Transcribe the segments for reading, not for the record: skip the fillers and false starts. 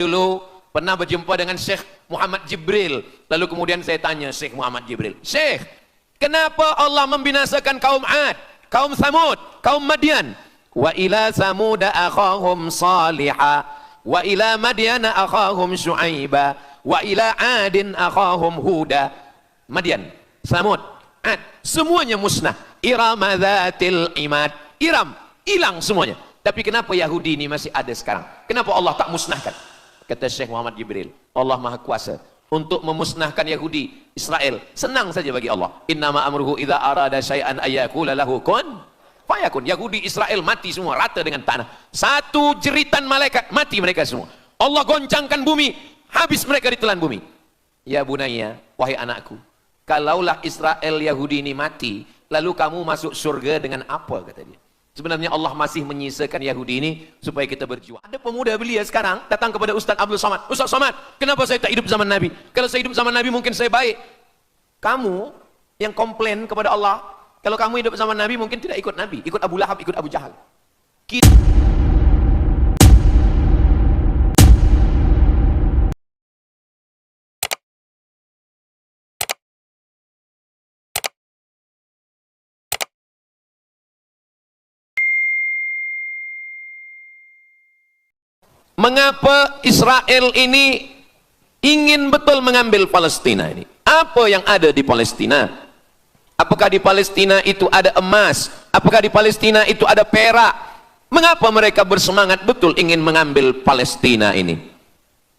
Dulu pernah berjumpa dengan Syekh Muhammad Jibril. Lalu kemudian saya tanya Syekh Muhammad Jibril, Syekh, kenapa Allah membinasakan kaum Ad, kaum Samud, kaum Madian? Wa ila Samuda akhahum Salihah, wa ila Madiana akhahum Syuaiba, wa ila Adin akhahum Huda. Madian, Samud, Ad, semuanya musnah. Irama dzatil imad, Iram, hilang semuanya. Tapi kenapa Yahudi ini masih ada sekarang? Kenapa Allah tak musnahkan? Kata Syekh Muhammad Jibril, Allah Maha Kuasa untuk memusnahkan Yahudi, Israel. Senang saja bagi Allah. Innama amruhu idza arada syai'an ayyaqula lahu kun fayakun. Yahudi, Israel mati semua rata dengan tanah. Satu jeritan malaikat mati mereka semua. Allah goncangkan bumi, habis mereka ditelan bumi. Ya bunayya, wahai anakku, kalaulah Israel Yahudi ini mati, lalu kamu masuk surga dengan apa, kata dia. Sebenarnya Allah masih menyisakan Yahudi ini supaya kita berjuang. Ada pemuda belia sekarang datang kepada Ustaz Abdul Somad. Ustaz Somad, kenapa saya tak hidup zaman Nabi? Kalau saya hidup zaman Nabi mungkin saya baik. Kamu yang komplain kepada Allah, kalau kamu hidup zaman Nabi mungkin tidak ikut Nabi, ikut Abu Lahab, ikut Abu Jahal. Mengapa Israel ini ingin betul mengambil Palestina ini? Apa yang ada di Palestina? Apakah di Palestina itu ada emas? Apakah di Palestina itu ada perak? Mengapa mereka bersemangat betul ingin mengambil Palestina ini?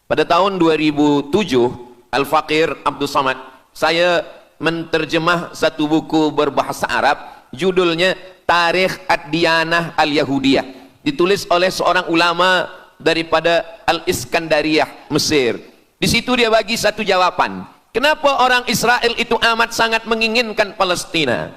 Pada tahun 2007, Al-Faqir Abdul Somad, saya menterjemah satu buku berbahasa Arab, judulnya Tarikh Ad-Diyanah Al-Yahudiyah, ditulis oleh seorang ulama daripada Al-Iskandariyah, Mesir. Di situ dia bagi satu jawaban. Kenapa orang Israel itu amat sangat menginginkan Palestina?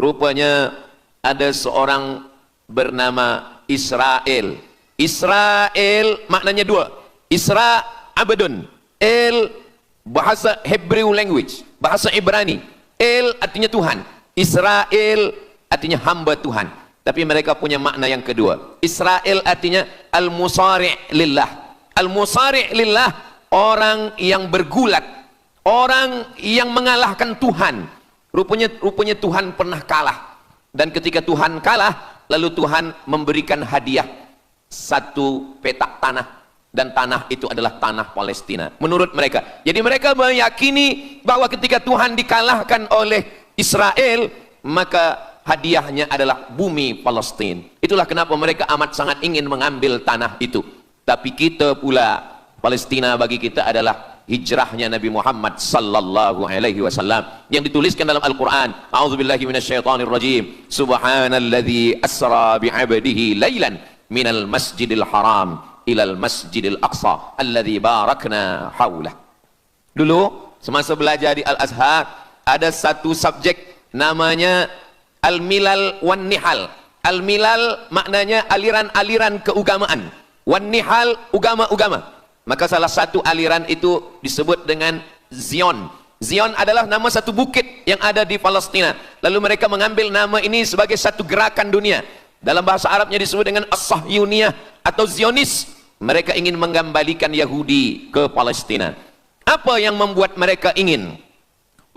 Rupanya ada seorang bernama Israel. Israel maknanya dua. Isra abdun. El bahasa Hebrew language, bahasa Ibrani. El artinya Tuhan. Israel artinya hamba Tuhan. Tapi mereka punya makna yang kedua. Israel artinya al-musari' lillah. Al-musari' lillah, orang yang bergulat, orang yang mengalahkan Tuhan. Rupanya Tuhan pernah kalah. Dan ketika Tuhan kalah, lalu Tuhan memberikan hadiah satu petak tanah. Dan tanah itu adalah tanah Palestina. Menurut mereka. Jadi mereka meyakini bahwa ketika Tuhan dikalahkan oleh Israel, maka hadiahnya adalah bumi Palestina. Itulah kenapa mereka amat sangat ingin mengambil tanah itu. Tapi kita pula, Palestina bagi kita adalah hijrahnya Nabi Muhammad sallallahu alaihi wasallam yang dituliskan dalam Al-Quran. A'udzubillahi minasyaitonir rajim. Subhanalladzi asra bi'abdihi lailan minal masjidil haram ilal masjidil aqsa alladzi barakna haulah. Dulu semasa belajar di Al-Azhar ada satu subjek namanya Al-Milal wan Nihal. Al-Milal maknanya aliran-aliran keugamaan. Wan Nihal ugama-ugama. Maka salah satu aliran itu disebut dengan Zion. Zion adalah nama satu bukit yang ada di Palestina. Lalu mereka mengambil nama ini sebagai satu gerakan dunia. Dalam bahasa Arabnya disebut dengan As-Sahyuniyah atau Zionis. Mereka ingin mengembalikan Yahudi ke Palestina. Apa yang membuat mereka ingin?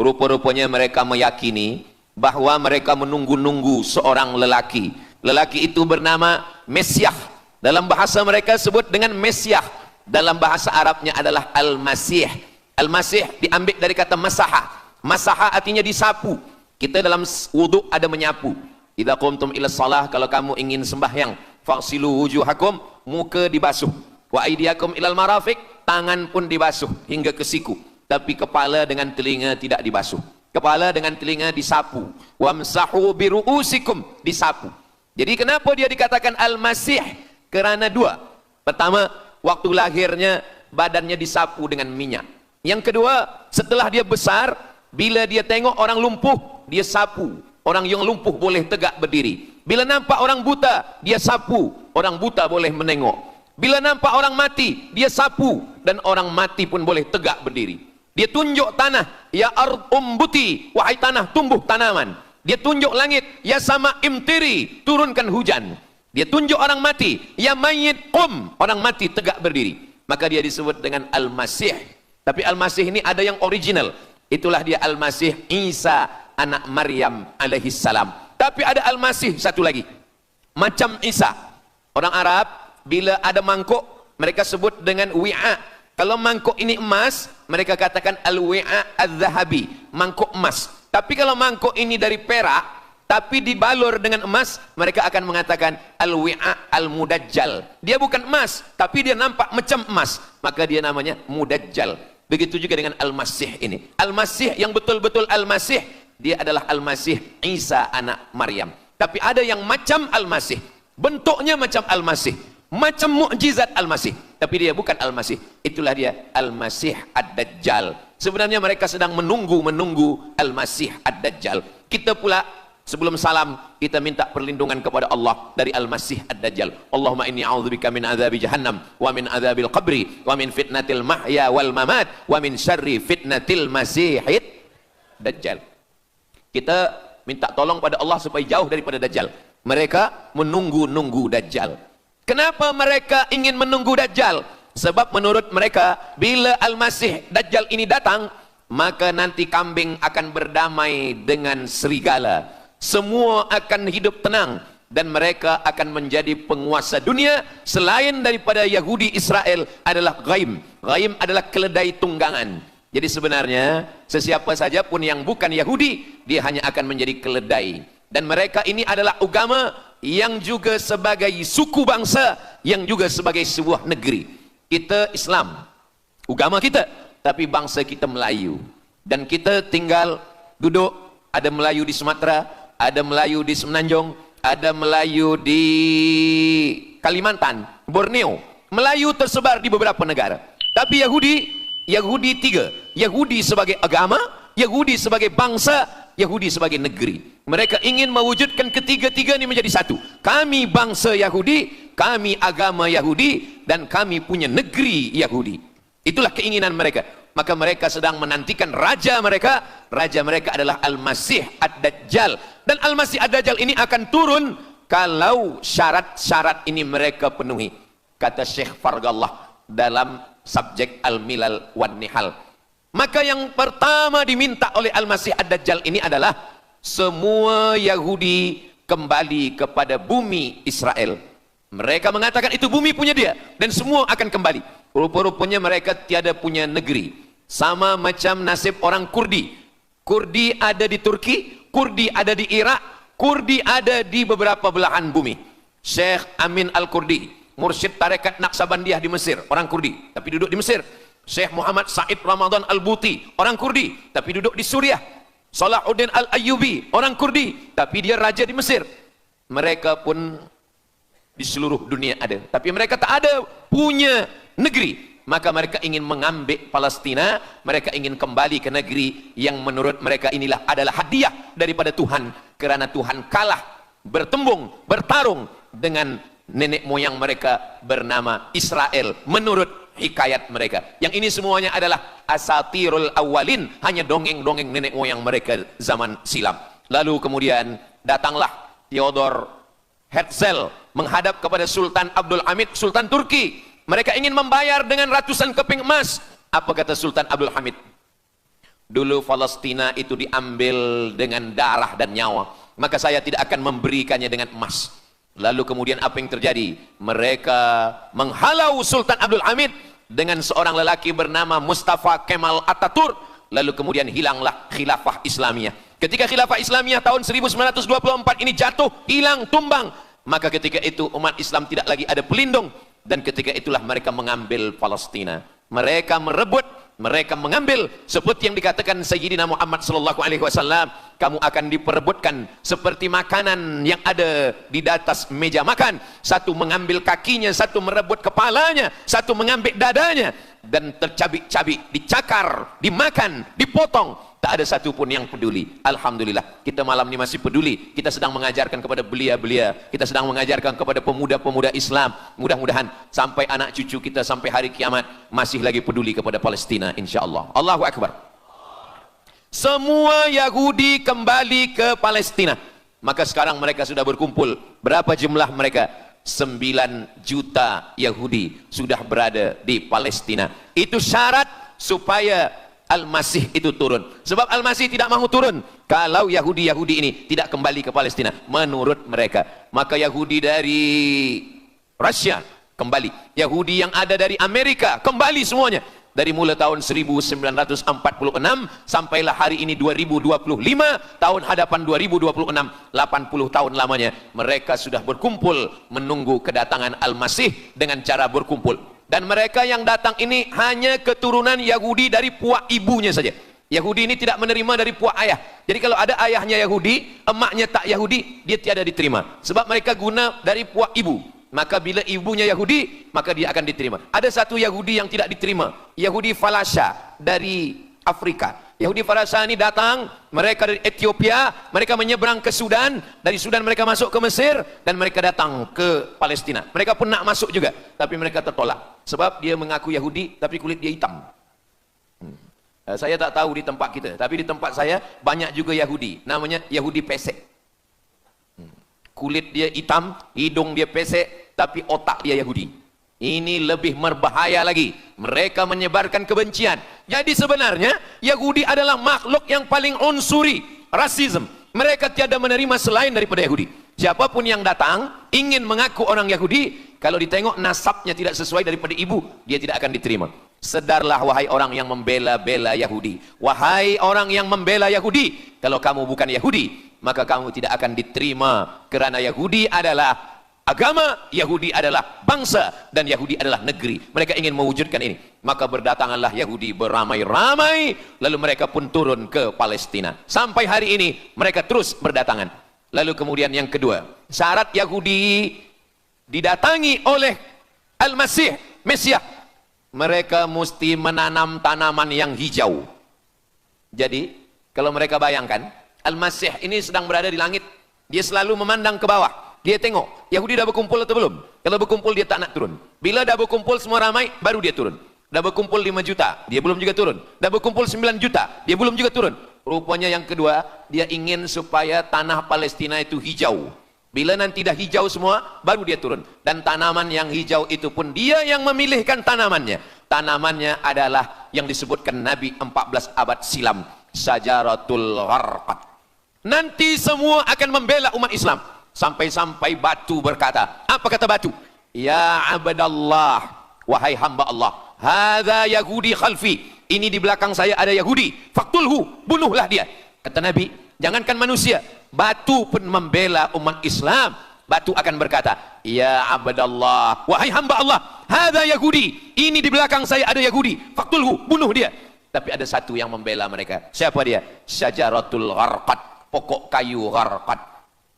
Rupa-rupanya mereka meyakini bahwa mereka menunggu-nunggu seorang lelaki. Lelaki itu bernama Mesyah. Dalam bahasa mereka sebut dengan Mesyah. Dalam bahasa Arabnya adalah Al-Masih. Al-Masih diambil dari kata masaha. Masaha artinya disapu. Kita dalam wudhu ada menyapu. Idza qumtum ila shalah, kalau kamu ingin sembahyang, fasilu wujuhakum, muka dibasuh. Wa aydiyakum ilal marafiq, tangan pun dibasuh hingga ke siku. Tapi kepala dengan telinga tidak dibasuh. Kepala dengan telinga disapu. Wamsahu biru'usikum, disapu. Jadi kenapa dia dikatakan Al-Masih? Kerana dua. Pertama, waktu lahirnya badannya disapu dengan minyak. Yang kedua, setelah dia besar, bila dia tengok orang lumpuh, dia sapu. Orang yang lumpuh boleh tegak berdiri. Bila nampak orang buta, dia sapu. Orang buta boleh menengok. Bila nampak orang mati, dia sapu. Dan orang mati pun boleh tegak berdiri. Dia tunjuk tanah, ya ard umbuti, wahai tanah tumbuh tanaman. Dia tunjuk langit, ya sama imtiri, turunkan hujan. Dia tunjuk orang mati, ya mayyit qum, orang mati tegak berdiri. maka dia disebut dengan Al-Masih. Tapi Al-Masih ini ada yang original, itulah dia Al-Masih Isa anak Maryam alaihi salam. Tapi ada Al-Masih satu lagi, macam Isa. Orang Arab bila ada mangkuk mereka sebut dengan wi'a. Kalau mangkuk ini emas, mereka katakan al-wi'a az-zahabi, mangkuk emas. Tapi kalau mangkuk ini dari perak tapi dibalur dengan emas, mereka akan mengatakan al-wi'a al-mudajjal. Dia bukan emas, tapi dia nampak macam emas, maka dia namanya mudajjal. Begitu juga dengan Al-Masih ini. Al-Masih yang betul-betul Al-Masih, dia adalah Al-Masih Isa anak Maryam. Tapi ada yang macam Al-Masih, bentuknya macam Al-Masih, macam mukjizat Al-Masih, tapi dia bukan Al-Masih. Itulah dia Al-Masih Ad-Dajjal. Sebenarnya mereka sedang menunggu Al-Masih Ad-Dajjal. Kita pula sebelum salam kita minta perlindungan kepada Allah dari Al-Masih Ad-Dajjal. Allahumma inni a'udzubika min adzabi jahannam wa min adzabil qabri wa min fitnatil mahya wal mamat wa min syarri fitnatil masihid dajjal. Kita minta tolong pada Allah supaya jauh daripada Dajjal. Mereka menunggu Dajjal. Kenapa mereka ingin menunggu Dajjal? Sebab menurut mereka bila Al-Masih Dajjal ini datang, maka nanti kambing akan berdamai dengan serigala. Semua akan hidup tenang dan mereka akan menjadi penguasa dunia. Selain daripada Yahudi Israel adalah ghaim. Ghaim adalah keledai tunggangan. Jadi sebenarnya sesiapa saja pun yang bukan Yahudi, dia hanya akan menjadi keledai. Dan mereka ini adalah agama yang juga sebagai suku bangsa, yang juga sebagai sebuah negeri. Kita Islam, agama kita, tapi bangsa kita Melayu. Dan kita tinggal duduk, ada Melayu di Sumatera, ada Melayu di Semenanjung, ada Melayu di Kalimantan, Borneo. Melayu tersebar di beberapa negara. Tapi Yahudi tiga. Yahudi sebagai agama, Yahudi sebagai bangsa, Yahudi sebagai negeri. Mereka ingin mewujudkan ketiga-tiga ini menjadi satu. Kami bangsa Yahudi, kami agama Yahudi, dan kami punya negeri Yahudi. Itulah keinginan mereka. Maka mereka sedang menantikan raja mereka. Raja mereka adalah Al-Masih Ad-Dajjal. Dan Al-Masih Ad-Dajjal ini akan turun kalau syarat-syarat ini mereka penuhi. Kata Syekh Fargallah dalam subjek Al-Milal wan Nihal. Maka yang pertama diminta oleh Al-Masih Ad-Dajjal ini adalah semua Yahudi kembali kepada bumi Israel. Mereka mengatakan itu bumi punya dia dan semua akan kembali. Rupa-rupanya mereka tiada punya negeri. Sama macam nasib orang Kurdi. Kurdi ada di Turki, Kurdi ada di Irak, Kurdi ada di beberapa belahan bumi. Syekh Amin Al-Kurdi, mursyid tarekat Naqsabandiyah di Mesir, orang Kurdi, tapi duduk di Mesir. Syekh Muhammad Said Ramadan Al-Buti, orang Kurdi, tapi duduk di Suriah. Salahuddin Al-Ayyubi, orang Kurdi, tapi dia raja di Mesir. Mereka pun di seluruh dunia ada, tapi mereka tak ada punya negeri. Maka mereka ingin mengambil Palestina, mereka ingin kembali ke negeri yang menurut mereka inilah adalah hadiah daripada Tuhan, kerana Tuhan kalah bertembung, bertarung dengan nenek moyang mereka bernama Israel menurut hikayat mereka. Yang ini semuanya adalah asatirul awalin, hanya dongeng-dongeng nenek moyang mereka zaman silam. Lalu kemudian datanglah Theodor Herzl menghadap kepada Sultan Abdul Hamid, Sultan Turki. Mereka ingin membayar dengan ratusan keping emas. Apa kata Sultan Abdul Hamid? Dulu Palestina itu diambil dengan darah dan nyawa, maka saya tidak akan memberikannya dengan emas. Lalu kemudian apa yang terjadi? Mereka menghalau Sultan Abdul Hamid dengan seorang lelaki bernama Mustafa Kemal Ataturk. Lalu kemudian hilanglah khilafah Islamiyah. Ketika khilafah Islamiyah tahun 1924 ini jatuh, hilang, tumbang, maka ketika itu umat Islam tidak lagi ada pelindung. Dan ketika itulah mereka mengambil Palestina. Mereka merebut, mereka mengambil, seperti yang dikatakan Sayyidina Muhammad sallallahu alaihi wasallam, kamu akan diperebutkan seperti makanan yang ada di atas meja makan. Satu mengambil kakinya, satu merebut kepalanya, satu mengambil dadanya, dan tercabik-cabik, dicakar, dimakan, dipotong. Tak ada satu pun yang peduli. Alhamdulillah, kita malam ini masih peduli. Kita sedang mengajarkan kepada belia-belia, kita sedang mengajarkan kepada pemuda-pemuda Islam. Mudah-mudahan sampai anak cucu kita sampai hari kiamat masih lagi peduli kepada Palestina, insyaAllah. Allahu Akbar. Semua Yahudi kembali ke Palestina. Maka sekarang mereka sudah berkumpul. Berapa jumlah mereka? 9 juta Yahudi sudah berada di Palestina. Itu syarat supaya Al-Masih itu turun. Sebab Al-Masih tidak mahu turun kalau Yahudi-Yahudi ini tidak kembali ke Palestina menurut mereka. Maka Yahudi dari Rusia kembali, Yahudi yang ada dari Amerika kembali semuanya. Dari mulai tahun 1946 sampailah hari ini 2025, tahun hadapan 2026, 80 tahun lamanya mereka sudah berkumpul menunggu kedatangan Al-Masih dengan cara berkumpul. Dan mereka yang datang ini hanya keturunan Yahudi dari puak ibunya saja. Yahudi ini tidak menerima dari puak ayah. Jadi kalau ada ayahnya Yahudi, emaknya tak Yahudi, dia tiada diterima. Sebab mereka guna dari puak ibu. Maka bila ibunya Yahudi, maka dia akan diterima. Ada satu Yahudi yang tidak diterima, Yahudi Falasha dari Afrika. Yahudi Falasha ini datang, mereka dari Ethiopia, mereka menyeberang ke Sudan, dari Sudan mereka masuk ke Mesir, dan mereka datang ke Palestina. Mereka pun nak masuk juga, tapi mereka tertolak. Sebab dia mengaku Yahudi, tapi kulit dia hitam. Saya tak tahu di tempat kita, tapi di tempat saya banyak juga Yahudi, namanya Yahudi pesek. Kulit dia hitam, hidung dia pesek, tapi otak dia Yahudi. Ini lebih berbahaya lagi. Mereka menyebarkan kebencian. Jadi sebenarnya Yahudi adalah makhluk yang paling unsuri, rasisme. Mereka tiada menerima selain daripada Yahudi. Siapapun yang datang ingin mengaku orang Yahudi, kalau ditengok nasabnya tidak sesuai daripada ibu, dia tidak akan diterima. Sedarlah wahai orang yang membela-bela Yahudi. Wahai orang yang membela Yahudi, kalau kamu bukan Yahudi, maka kamu tidak akan diterima, kerana Yahudi adalah agama, Yahudi adalah bangsa, dan Yahudi adalah negeri. Mereka ingin mewujudkan ini. Maka berdatanganlah Yahudi beramai-ramai, lalu mereka pun turun ke Palestina. Sampai hari ini mereka terus berdatangan. Lalu kemudian yang kedua, syarat Yahudi didatangi oleh Al-Masih, Mesias, mereka mesti menanam tanaman yang hijau. Jadi kalau mereka bayangkan, Al-Masih ini sedang berada di langit, dia selalu memandang ke bawah, dia tengok Yahudi dah berkumpul atau belum. Kalau berkumpul dia tak nak turun. Bila dah berkumpul semua ramai, baru dia turun. Dah berkumpul 5 juta, dia belum juga turun. Dah berkumpul 9 juta, dia belum juga turun. Rupanya yang kedua, dia ingin supaya tanah Palestina itu hijau. Bila nanti dah hijau semua, baru dia turun. Dan tanaman yang hijau itu pun dia yang memilihkan tanamannya. Tanamannya adalah yang disebutkan Nabi 14 abad silam, Syajaratul Gharqad. Nanti semua akan membela umat Islam. Sampai-sampai batu berkata, apa kata batu? Ya abdallah, wahai hamba Allah, hadza Yahudi khalfi, ini di belakang saya ada Yahudi, faktulhu, bunuhlah dia. Kata Nabi, jangankan manusia, batu pun membela umat Islam. Batu akan berkata, ya abdallah, wahai hamba Allah, hadza Yahudi, ini di belakang saya ada Yahudi, faktulhu, bunuh dia. Tapi ada satu yang membela mereka. Siapa dia? Syajaratul Gharqad, pokok kayu Gharqad.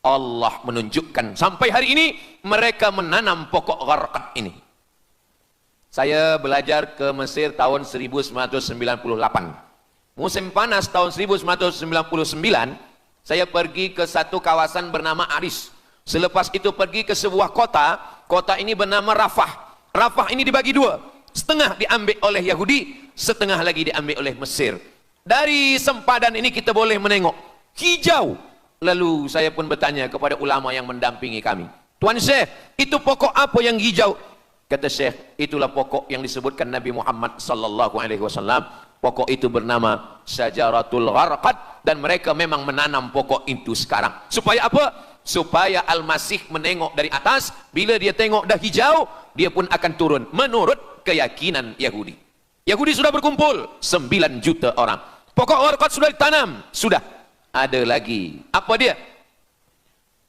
Allah menunjukkan sampai hari ini mereka menanam pokok Gharqad ini. Saya belajar ke Mesir tahun 1998. Musim panas tahun 1999, saya pergi ke satu kawasan bernama Aris. Selepas itu pergi ke sebuah kota, kota ini bernama Rafah. Rafah ini dibagi dua, setengah diambil oleh Yahudi, setengah lagi diambil oleh Mesir. Dari sempadan ini kita boleh menengok hijau. Lalu saya pun bertanya kepada ulama yang mendampingi kami, Tuan Syekh, itu pokok apa yang hijau? Kata Syekh, itulah pokok yang disebutkan Nabi Muhammad sallallahu alaihi wasallam. Pokok itu bernama Syajaratul Gharqad, dan mereka memang menanam pokok itu sekarang. Supaya apa? Supaya Al-Masih menengok dari atas, bila dia tengok dah hijau, dia pun akan turun menurut keyakinan Yahudi. Yahudi sudah berkumpul 9 juta orang. Pokok Gharqad sudah ditanam, sudah. Ada lagi, apa dia?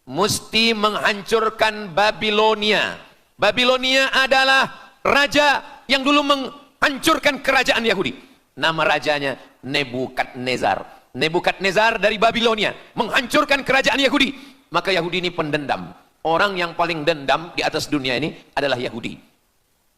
Mesti menghancurkan Babilonia. Babilonia adalah raja yang dulu menghancurkan kerajaan Yahudi. Nama rajanya Nebukadnezar. Nebukadnezar dari Babilonia menghancurkan kerajaan Yahudi. Maka Yahudi ini pendendam. Orang yang paling dendam di atas dunia ini adalah Yahudi.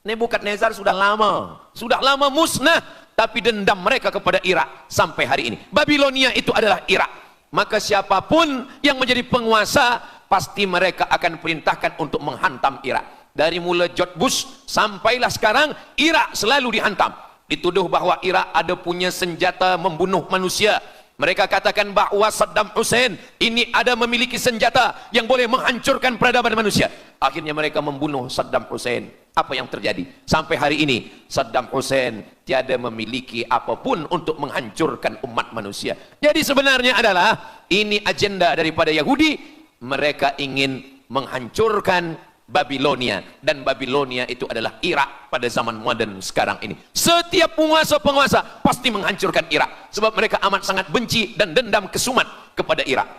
Nebukadnezar sudah lama musnah, tapi dendam mereka kepada Irak sampai hari ini. Babilonia itu adalah Irak. Maka siapapun yang menjadi penguasa, pasti mereka akan perintahkan untuk menghantam Irak. Dari mula George Bush sampailah sekarang, Irak selalu dihantam. Dituduh bahwa Irak ada punya senjata membunuh manusia. Mereka katakan bahwa Saddam Hussein ini ada memiliki senjata yang boleh menghancurkan peradaban manusia. Akhirnya mereka membunuh Saddam Hussein. Apa yang terjadi? Sampai hari ini Saddam Hussein tiada memiliki apapun untuk menghancurkan umat manusia. Jadi sebenarnya adalah ini agenda daripada Yahudi. Mereka ingin menghancurkan Babilonia, dan Babilonia itu adalah Irak pada zaman modern sekarang ini. Setiap penguasa-penguasa pasti menghancurkan Irak sebab mereka amat sangat benci dan dendam kesumat kepada Irak.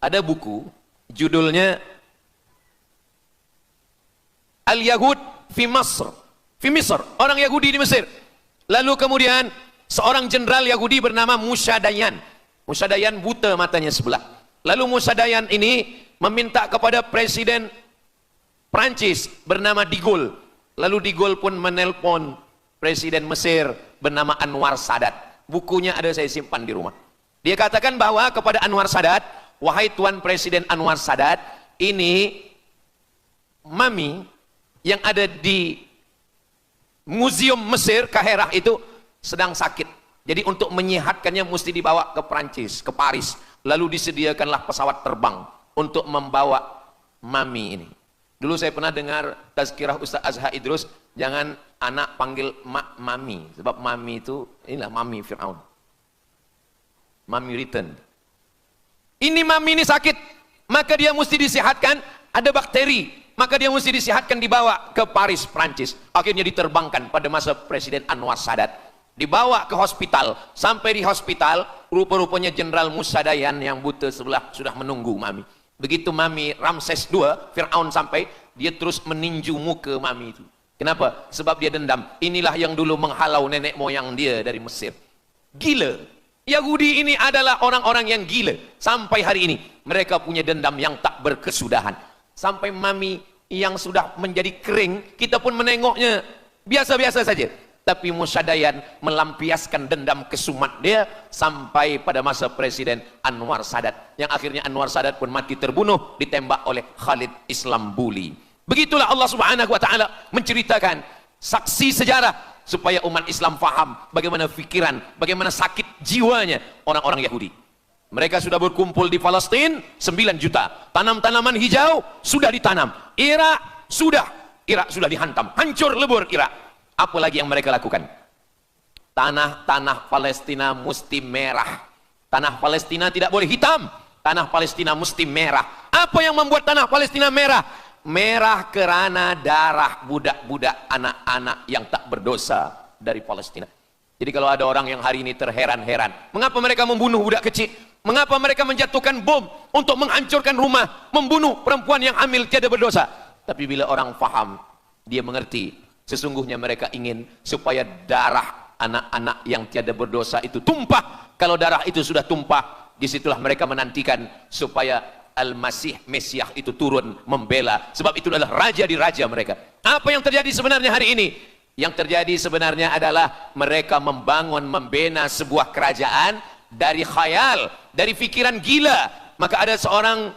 Ada buku judulnya Al-Yahud fi Masr, fi Misr, orang Yahudi di Mesir. Lalu kemudian seorang jenderal Yahudi bernama Musa Dayan. Musa Dayan buta matanya sebelah. Lalu Musa Dayan ini meminta kepada Presiden Prancis bernama De Gaulle. Lalu De Gaulle pun menelpon Presiden Mesir bernama Anwar Sadat. Bukunya ada, saya simpan di rumah. Dia katakan bahwa kepada Anwar Sadat, wahai Tuan Presiden Anwar Sadat, ini mami yang ada di Museum Mesir Kaherah itu sedang sakit. Jadi untuk menyehatkannya mesti dibawa ke Prancis, ke Paris. Lalu disediakanlah pesawat terbang untuk membawa mami ini. Dulu saya pernah dengar tazkirah Ustaz Azhar Idrus, jangan anak panggil mami, sebab mami itu inilah mami Fir'aun. Mami return. Ini mami ini sakit, maka dia mesti disehatkan, ada bakteri, maka dia mesti disehatkan, dibawa ke Paris, Prancis. Akhirnya diterbangkan pada masa Presiden Anwar Sadat. Dibawa ke hospital. Sampai di hospital, rupa-rupanya Jenderal Musa Dayan yang buta sebelah sudah menunggu mami. Begitu mami Ramses II, Fir'aun sampai, dia terus meninju muka mami itu. Kenapa? Sebab dia dendam. Inilah yang dulu menghalau nenek moyang dia dari Mesir. Gila. Yahudi ini adalah orang-orang yang gila. Sampai hari ini mereka punya dendam yang tak berkesudahan. Sampai mami yang sudah menjadi kering, kita pun menengoknya biasa-biasa saja. Tapi Musa Dayan melampiaskan dendam kesumat dia sampai pada masa Presiden Anwar Sadat, yang akhirnya Anwar Sadat pun mati terbunuh ditembak oleh Khalid Islambuli. Begitulah Allah Subhanahu wa taala menceritakan saksi sejarah supaya umat Islam faham bagaimana pikiran, bagaimana sakit jiwanya orang-orang Yahudi. Mereka sudah berkumpul di Palestina 9 juta. Tanam-tanaman hijau sudah ditanam. Irak sudah dihantam. Hancur lebur Irak. Apa lagi yang mereka lakukan? Tanah Palestina mesti merah. Tanah Palestina tidak boleh hitam. Tanah Palestina mesti merah. Apa yang membuat tanah Palestina merah? Merah kerana darah budak-budak, anak-anak yang tak berdosa dari Palestina. Jadi kalau ada orang yang hari ini terheran-heran, mengapa mereka membunuh budak kecil? Mengapa mereka menjatuhkan bom untuk menghancurkan rumah, membunuh perempuan yang hamil tiada berdosa? Tapi bila orang faham, dia mengerti, sesungguhnya mereka ingin supaya darah anak-anak yang tiada berdosa itu tumpah. Kalau darah itu sudah tumpah, disitulah mereka menantikan supaya Al-Masih Mesiah itu turun membela. Sebab itu adalah raja di raja mereka. Apa yang terjadi sebenarnya hari ini? Yang terjadi sebenarnya adalah mereka membangun, membina sebuah kerajaan dari khayal, dari fikiran gila. Maka ada seorang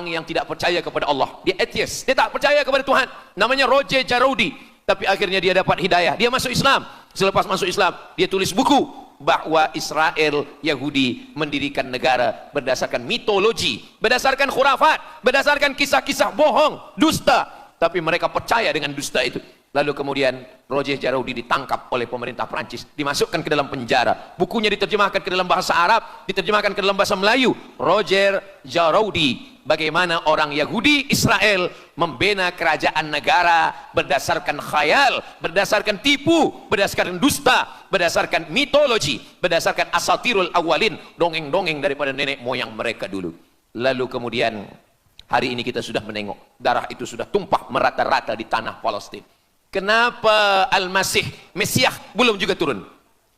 yang tidak percaya kepada Allah, dia atheist, dia tak percaya kepada Tuhan, namanya Roger Jaroudi. Tapi akhirnya dia dapat hidayah, dia masuk Islam. Selepas masuk Islam, dia tulis buku bahwa Israel, Yahudi mendirikan negara berdasarkan mitologi, berdasarkan khurafat, berdasarkan kisah-kisah bohong, dusta. Tapi mereka percaya dengan dusta itu. Lalu kemudian Roger Jaroudi ditangkap oleh pemerintah Prancis, dimasukkan ke dalam penjara. Bukunya diterjemahkan ke dalam bahasa Arab, diterjemahkan ke dalam bahasa Melayu. Roger Jaroudi, bagaimana orang Yahudi Israel membina kerajaan negara berdasarkan khayal, berdasarkan tipu, berdasarkan dusta, berdasarkan mitologi, berdasarkan asatirul awalin, dongeng-dongeng daripada nenek moyang mereka dulu. Lalu kemudian hari ini kita sudah menengok, darah itu sudah tumpah merata-rata di tanah Palestina. Kenapa Al-Masih Mesiah belum juga turun?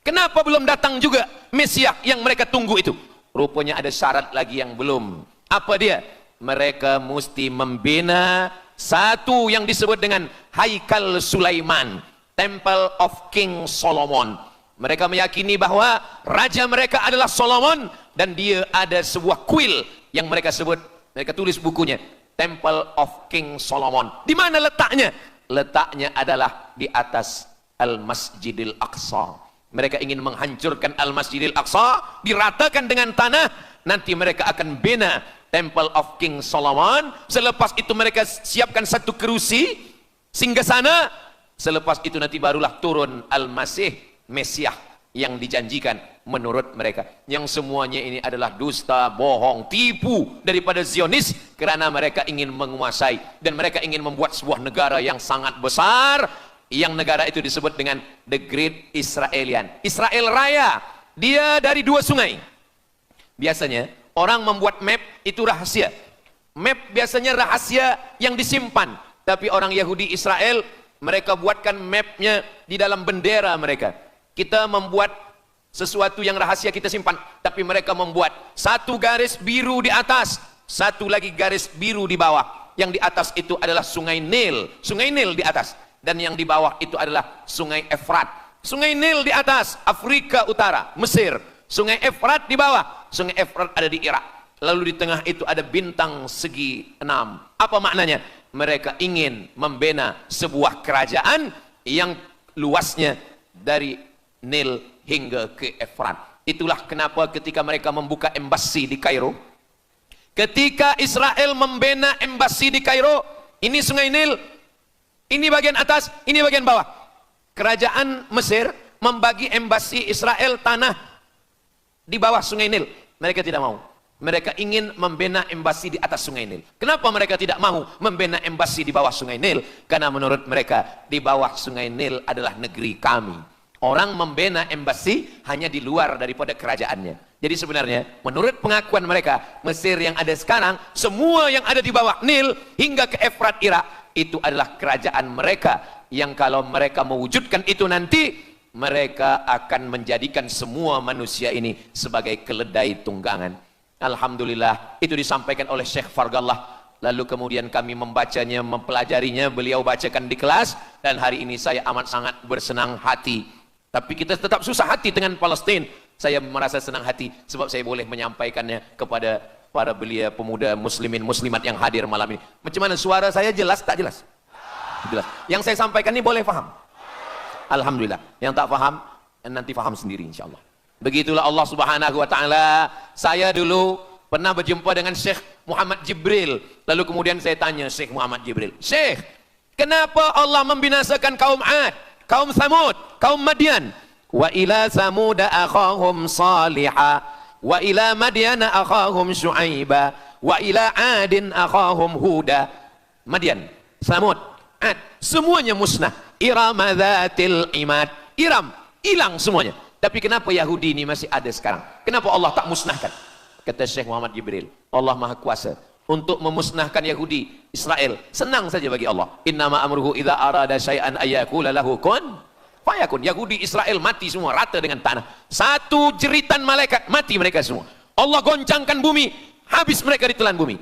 Kenapa belum datang juga Mesiah yang mereka tunggu itu? Rupanya ada syarat lagi yang belum. Apa dia? Mereka mesti membina satu yang disebut dengan Haikal Sulaiman, Temple of King Solomon. Mereka meyakini bahwa raja mereka adalah Solomon, dan dia ada sebuah kuil yang mereka sebut, mereka tulis bukunya, Temple of King Solomon. Di mana letaknya? Letaknya adalah di atas Al-Masjidil Aqsa. Mereka ingin menghancurkan Al-Masjidil Aqsa, diratakan dengan tanah. Nanti mereka akan bina Temple of King Solomon. Selepas itu mereka siapkan satu kerusi singgasana. Selepas itu nanti barulah turun Al-Masih, Mesiah yang dijanjikan menurut mereka. Yang semuanya ini adalah dusta, bohong, tipu daripada Zionis, kerana mereka ingin menguasai dan mereka ingin membuat sebuah negara yang sangat besar, yang negara itu disebut dengan The Great Israelian. Israel Raya, dia dari dua sungai. Biasanya orang membuat map itu rahasia. Map biasanya rahasia yang disimpan, tapi orang Yahudi Israel, mereka buatkan mapnya di dalam bendera mereka. Kita membuat sesuatu yang rahasia kita simpan, tapi mereka membuat satu garis biru di atas, satu lagi garis biru di bawah. Yang di atas itu adalah Sungai Nil di atas, dan yang di bawah itu adalah Sungai Efrat. Sungai Nil di atas, Afrika Utara, Mesir. Sungai Efrat di bawah, Sungai Efrat ada di Irak. Lalu di tengah itu ada bintang segi 6. Apa maknanya? Mereka ingin membina sebuah kerajaan yang luasnya dari Nil hingga ke Efrat. Itulah kenapa ketika mereka membuka embasi di Kairo, ketika Israel membina embasi di Kairo, ini Sungai Nil, ini bagian atas, ini bagian bawah. Kerajaan Mesir membagi embasi Israel tanah di bawah Sungai Nil. Mereka tidak mau. Mereka ingin membina embasi di atas Sungai Nil. Kenapa mereka tidak mau membina embasi di bawah Sungai Nil? Karena menurut mereka di bawah Sungai Nil adalah negeri kami. Orang membina embasi hanya di luar daripada kerajaannya. Jadi sebenarnya menurut pengakuan mereka, Mesir yang ada sekarang, semua yang ada di bawah Nil hingga ke Efrat Irak, itu adalah kerajaan mereka. Yang kalau mereka mewujudkan itu nanti, mereka akan menjadikan semua manusia ini sebagai keledai tunggangan. Alhamdulillah, itu disampaikan oleh Syekh Fargallah. Lalu kemudian kami membacanya, mempelajarinya, beliau bacakan di kelas, dan hari ini saya amat sangat bersenang hati. Tapi kita tetap susah hati dengan Palestina. Saya merasa senang hati sebab saya boleh menyampaikannya kepada para belia pemuda muslimin muslimat yang hadir malam ini. Macam mana suara saya, jelas tak jelas? Jelas. Yang saya sampaikan ini boleh faham? Alhamdulillah. Yang tak faham nanti faham sendiri insyaallah. Begitulah Allah Subhanahu wa taala. Saya dulu pernah berjumpa dengan Syekh Muhammad Jibril. Lalu kemudian saya tanya Syekh Muhammad Jibril, "Syekh, kenapa Allah membinasakan kaum Ad, kaum Samud, kaum Madian? Wa ila Samud akhahum Salihah, wa ila Madian akhahum Syuaiba, wa ila Adin akhahum Huda." Madian, Samud, Ad, semuanya musnah. Iram dzatil imad, Iram hilang semuanya. Tapi kenapa Yahudi ini masih ada sekarang? Kenapa Allah tak musnahkan? Kata Syekh Muhammad Jibril, Allah Maha Kuasa untuk memusnahkan Yahudi Israel. Senang saja bagi Allah. Innama amruhu idza arada syai'an ayyakula lahu kun fayakun. Yahudi Israel mati semua rata dengan tanah. Satu jeritan malaikat mati mereka semua. Allah goncangkan bumi, habis mereka ditelan bumi.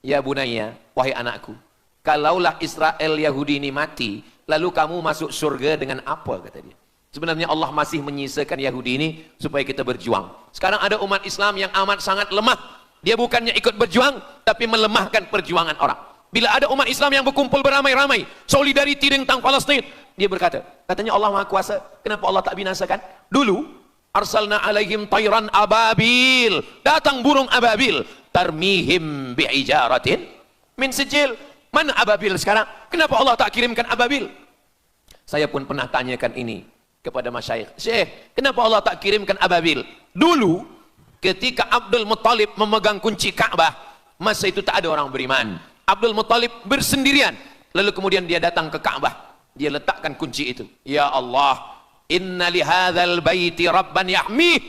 Ya bunayya, wahai anakku, kalaulah Israel Yahudi ini mati, lalu kamu masuk surga dengan apa, kata dia. Sebenarnya Allah masih menyisakan Yahudi ini supaya kita berjuang. Sekarang ada umat Islam yang amat sangat lemah. Dia bukannya ikut berjuang, tapi melemahkan perjuangan orang. Bila ada umat Islam yang berkumpul beramai-ramai, solidariti tentang Palestin, dia berkata, katanya Allah Maha Kuasa, kenapa Allah tak binasakan? Dulu, arsalna alaihim tayran ababil, datang burung ababil, tarmihim bi'ijaratin min sijil. Mana ababil sekarang? Kenapa Allah tak kirimkan ababil? Saya pun pernah tanyakan ini kepada masyayikh, Syekh, kenapa Allah tak kirimkan ababil? Dulu ketika Abdul Muttalib memegang kunci Ka'bah, masa itu tak ada orang beriman. Abdul Muttalib bersendirian, lalu kemudian dia datang ke Ka'bah, dia letakkan kunci itu. Ya Allah, inna lihadzal baiti rabban yahmih.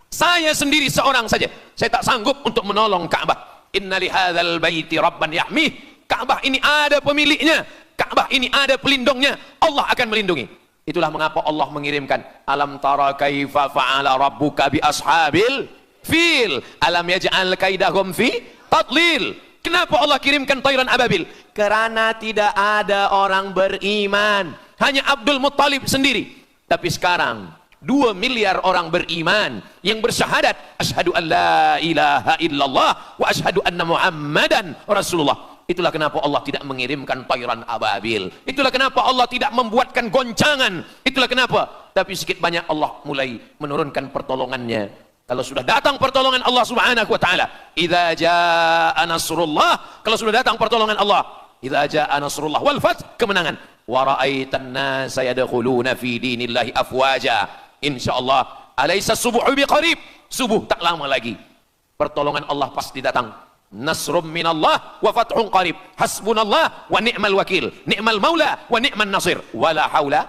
Saya sendiri seorang saja, saya tak sanggup untuk menolong Ka'bah. Inna lihadzal baiti rabban yahmih. Ka'bah ini ada pemiliknya, Ka'bah ini ada pelindungnya, Allah akan melindungi. Itulah mengapa Allah mengirimkan alam tara kaifa fa'ala rabbuka bi ashabil fil alam yaj'al kaidahum fi tadlil. Kenapa Allah kirimkan tayran ababil? Karena tidak ada orang beriman, hanya Abdul Muttalib sendiri. Tapi sekarang 2 miliar orang beriman yang bersyahadat asyhadu an la ilaha illallah wa asyhadu anna muhammadan rasulullah. Itulah kenapa Allah tidak mengirimkan tayran ababil. Itulah kenapa Allah tidak membuatkan goncangan. Itulah kenapa tapi sedikit banyak Allah mulai menurunkan pertolongannya. Kalau sudah datang pertolongan Allah Subhanahu wa taala, idza jaa nasrullah, kalau sudah datang pertolongan Allah, idza jaa nasrullah wal fath, kemenangan, wa ra'aitan nasa yadkhuluna fi dinillahi afwaja, insyaallah alaysa subuhu biqarib, subuh tak lama lagi pertolongan Allah pasti datang. Nasrum minallah wa fathun qarib, hasbunallah wa ni'mal wakil, ni'mal maula wa ni'man nasir, wala haula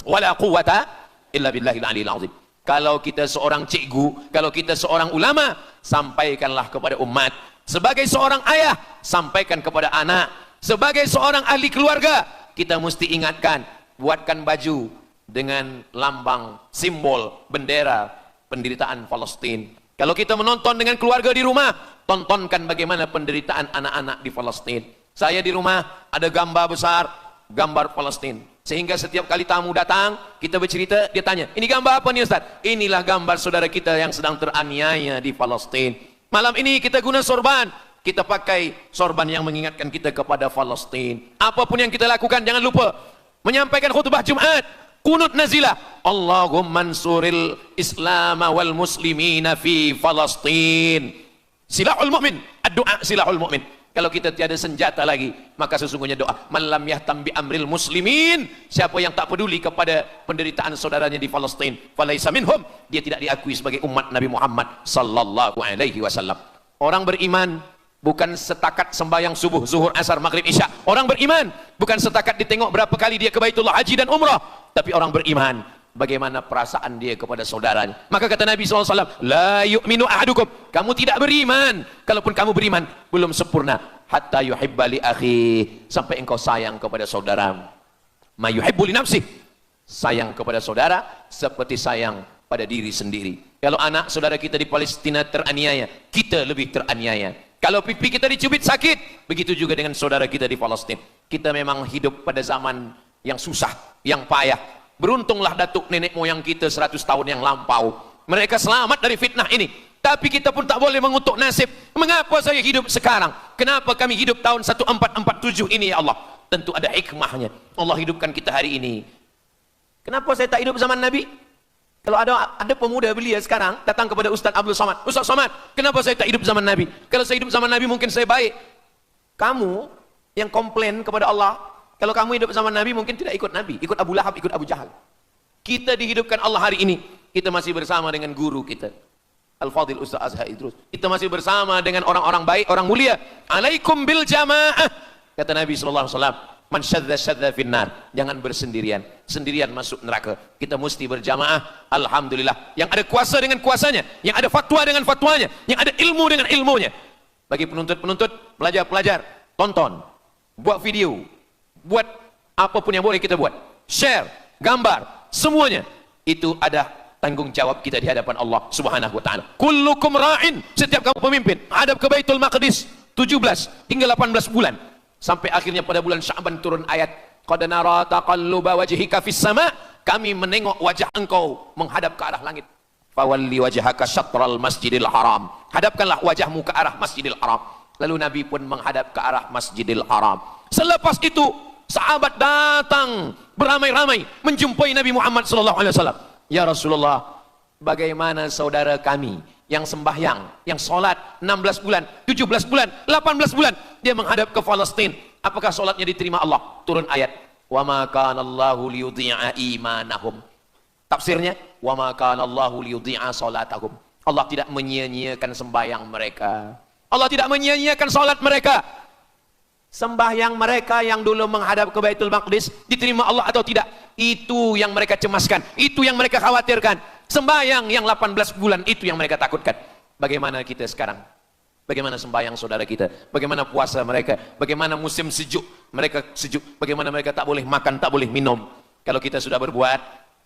wala quwata illa billahil aliyil azim. Kalau kita seorang cikgu, kalau kita seorang ulama, sampaikanlah kepada umat. Sebagai seorang ayah, sampaikan kepada anak. Sebagai seorang ahli keluarga, kita mesti ingatkan, buatkan baju dengan lambang, simbol, bendera penderitaan Palestina. Kalau kita menonton dengan keluarga di rumah, tontonkan bagaimana penderitaan anak-anak di Palestina. Saya di rumah ada gambar besar, gambar Palestina. Sehingga setiap kali tamu datang, kita bercerita, dia tanya, ini gambar apa nih Ustaz? Inilah gambar saudara kita yang sedang teraniaya di Palestina. Malam ini kita guna sorban, kita pakai sorban yang mengingatkan kita kepada Palestina. Apapun yang kita lakukan, jangan lupa menyampaikan khutbah Jumat, kunut nazilah, Allahumma ansuril Islam wal muslimina fi Palestin. Silahul mu'min, ad-du'a silahul mu'min. Kalau kita tiada senjata lagi, maka sesungguhnya doa. Man lam yahtam bi amril muslimin, siapa yang tak peduli kepada penderitaan saudaranya di Palestin, falaisa minhum, dia tidak diakui sebagai umat Nabi Muhammad sallallahu alaihi wasallam. Orang beriman bukan setakat sembahyang subuh, zuhur, asar, maghrib, isya. Orang beriman bukan setakat ditengok berapa kali dia ke Baitullah haji dan umrah, tapi orang beriman bagaimana perasaan dia kepada saudaranya. Maka kata Nabi SAW, la yu'minu ahadukum, kamu tidak beriman, kalaupun kamu beriman belum sempurna, hatta yuhibba li akhi, sampai engkau sayang kepada saudaramu. Ma yuhibbu li nafsih, sayang kepada saudara seperti sayang pada diri sendiri. Kalau anak saudara kita di Palestina teraniaya, kita lebih teraniaya. Kalau pipi kita dicubit sakit, begitu juga dengan saudara kita di Palestina. Kita memang hidup pada zaman yang susah, yang payah. Beruntunglah datuk nenek moyang kita 100 tahun yang lampau, mereka selamat dari fitnah ini. Tapi kita pun tak boleh mengutuk nasib. Mengapa saya hidup sekarang? Kenapa kami hidup tahun 1447 ini ya Allah? Tentu ada hikmahnya. Allah hidupkan kita hari ini. Kenapa saya tak hidup zaman Nabi? Kalau ada pemuda belia sekarang datang kepada Ustaz Abdul Somad, Ustaz Somad, kenapa saya tak hidup zaman Nabi? Kalau saya hidup zaman Nabi mungkin saya baik. Kamu yang komplain kepada Allah, kalau kamu hidup zaman Nabi mungkin tidak ikut Nabi, ikut Abu Lahab, ikut Abu Jahal. Kita dihidupkan Allah hari ini, kita masih bersama dengan guru kita, Al-Fadhil Ustaz Azhar Idrus. Kita masih bersama dengan orang-orang baik, orang mulia. Alaikum bil jamaah, kata Nabi SAW. Man syadza syadza finnar, jangan bersendirian, sendirian masuk neraka. Kita mesti berjamaah. Alhamdulillah, yang ada kuasa dengan kuasanya, yang ada fatwa dengan fatwanya, yang ada ilmu dengan ilmunya. Bagi penuntut-penuntut, pelajar-pelajar, tonton, buat video, buat apapun yang boleh kita buat, share, gambar, semuanya itu ada tanggung jawab kita di hadapan Allah Subhanahu wa taala. Kullukum ra'in, setiap kamu pemimpin, hadap ke Baitul Maqdis 17 hingga 18 bulan. Sampai akhirnya pada bulan Sya'ban turun ayat, qad nara taqalluba wajhika fis sama, kami menengok wajah engkau menghadap ke arah langit. Fawalli wajhaka syatral masjidil haram, hadapkanlah wajahmu ke arah Masjidil Haram. Lalu Nabi pun menghadap ke arah Masjidil Haram. Selepas itu sahabat datang beramai-ramai menjumpai Nabi Muhammad SAW. Ya Rasulullah, bagaimana saudara kami yang sembahyang, yang solat 16 bulan, 17 bulan, 18 bulan, dia menghadap ke Palestina, apakah solatnya diterima Allah? Turun ayat, wa ma kana Allahu liyudhi'a imanahum. Tafsirnya, wa ma kana Allahu liyudhi'a salatahum. Allah tidak menyia-nyiakan sembahyang mereka, Allah tidak menyia-nyiakan solat mereka. Sembahyang mereka yang dulu menghadap ke Baitul Maqdis diterima Allah atau tidak? Itu yang mereka cemaskan, itu yang mereka khawatirkan. Sembahyang yang 18 bulan itu yang mereka takutkan. Bagaimana kita sekarang? Bagaimana sembahyang saudara kita? Bagaimana puasa mereka? Bagaimana musim sejuk? Mereka sejuk. Bagaimana mereka tak boleh makan, tak boleh minum? Kalau kita sudah berbuat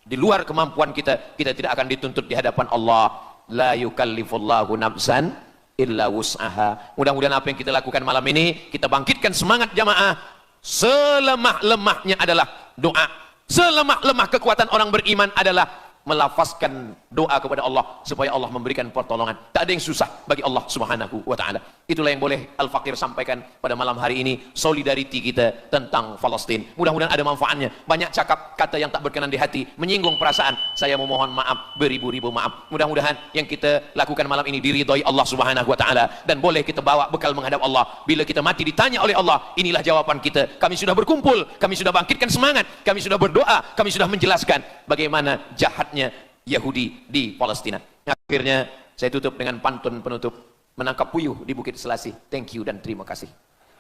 di luar kemampuan kita, kita tidak akan dituntut di hadapan Allah. La yukallifullahu nafsan illa wus'aha. Mudah-mudahan apa yang kita lakukan malam ini, kita bangkitkan semangat jamaah. Selemah-lemahnya adalah doa. Selemah-lemah kekuatan orang beriman adalah melafazkan doa kepada Allah supaya Allah memberikan pertolongan. Tak ada yang susah bagi Allah Subhanahu wa taala. Itulah yang boleh Al-Fakir sampaikan pada malam hari ini, solidariti kita tentang Palestina. Mudah-mudahan ada manfaatnya. Banyak cakap kata yang tak berkenan di hati, menyinggung perasaan. Saya memohon maaf, beribu-ribu maaf. Mudah-mudahan yang kita lakukan malam ini diridhoi Allah Subhanahu wa taala dan boleh kita bawa bekal menghadap Allah. Bila kita mati ditanya oleh Allah, inilah jawaban kita. Kami sudah berkumpul, kami sudah bangkitkan semangat, kami sudah berdoa, kami sudah menjelaskan bagaimana jahatnya Yahudi di Palestina. Akhirnya saya tutup dengan pantun penutup, menangkap puyuh di Bukit Selasi. Thank you dan terima kasih.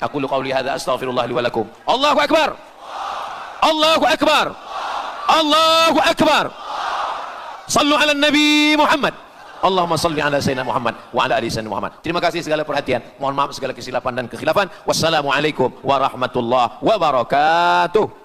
Aku qauli hadza astaghfirullah li wa lakum. Allahu akbar. Allahu akbar. Allahu akbar. Sallu ala Nabi Muhammad. Allahumma salli ala Sayyidina Muhammad wa ala ali Sayyidina Muhammad. Terima kasih segala perhatian. Mohon maaf segala kesilapan dan kekhilafan. Wassalamualaikum warahmatullahi wabarakatuh.